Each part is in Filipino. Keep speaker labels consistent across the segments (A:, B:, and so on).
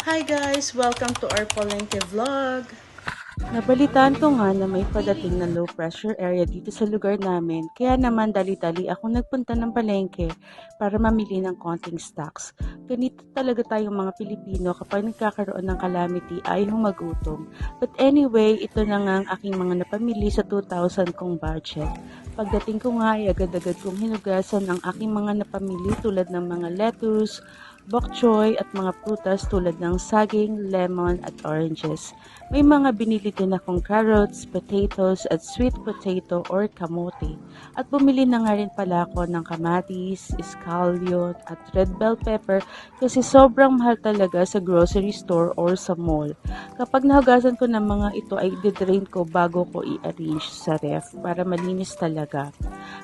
A: Hi guys! Welcome to our Palengke vlog!
B: Nabalitaan ko nga na may padating na low pressure area dito sa lugar namin, kaya naman dali-dali ako nagpunta ng palengke para mamili ng konting stocks. Ganito talaga tayong mga Pilipino kapag nagkakaroon ng calamity ayaw magutom. But anyway, ito na nga ang aking mga napamili sa 2,000 kong budget. Pagdating ko nga ay agad-agad kong hinugasan ang aking mga napamili tulad ng mga lettuce, bok choy at mga prutas tulad ng saging, lemon at oranges. May mga binili din akong carrots, potatoes at sweet potato or kamote. At bumili na nga rin pala ako ng kamatis, scallion at red bell pepper kasi sobrang mahal talaga sa grocery store or sa mall. Kapag nahugasan ko ng mga ito ay didrain ko bago ko i-arrange sa ref para malinis talaga.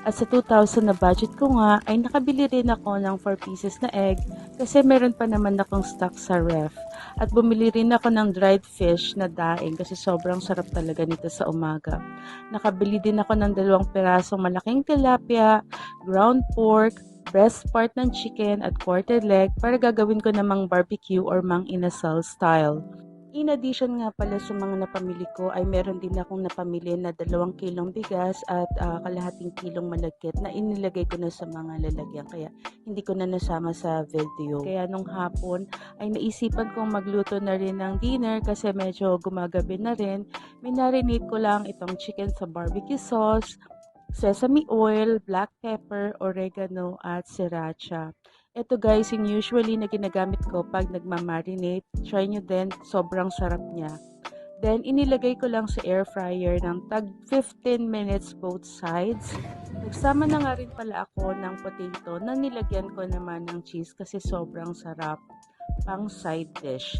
B: At sa 2,000 na budget ko nga ay nakabili rin ako ng 4 pieces na egg kasi meron pa naman akong stock sa ref. At bumili rin ako ng dried fish na daing kasi sobrang sarap talaga nito sa umaga. Nakabili din ako ng 2 pirasong malaking tilapia, ground pork, breast part ng chicken at quarter leg para gagawin ko namang barbecue or mang inasal style. In addition nga pala sa mga napamili ko ay meron din akong napamili na 2 kilong bigas at kalahating kilong malagkit na inilagay ko na sa mga lalagyan kaya hindi ko na nasama sa video. Kaya nung hapon ay naisipan kong magluto na rin ng dinner kasi medyo gumagabi na rin. Minarinate ko lang itong chicken sa barbecue sauce, sesame oil, black pepper, oregano at sriracha. Ito guys, yung usually na ginagamit ko pag nagmamarinate. Try nyo din, sobrang sarap niya. Then, inilagay ko lang sa air fryer ng tag 15 minutes both sides. Nagsama na nga rin pala ako ng potato na nilagyan ko naman ng cheese kasi sobrang sarap pang side dish.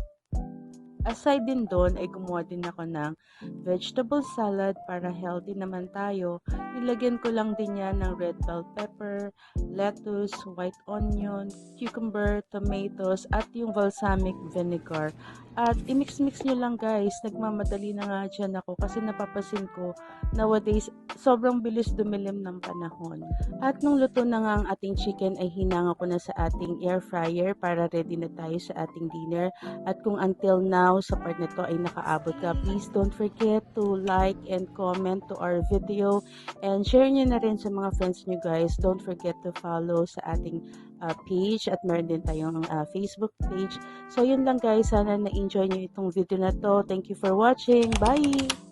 B: Aside din doon ay gumawa din ako ng vegetable salad para healthy naman tayo. Nilagyan ko lang din yan ng red bell pepper, lettuce, white onion, cucumber, tomatoes, at yung balsamic vinegar. At i-mix-mix nyo lang guys. Nagmamadali na nga dyan ako kasi napapasin ko nowadays sobrang bilis dumilim ng panahon. At nung luto na nga ang ating chicken ay hinanga ko na sa ating air fryer para ready na tayo sa ating dinner. At kung until now sa part na to ay nakaabot ka, please don't forget to like and comment to our video and share nyo na rin sa mga friends nyo guys. Don't forget to follow sa ating page at meron din tayong Facebook page. So yun lang guys, sana na-enjoy nyo itong video na to. Thank you for watching. Bye!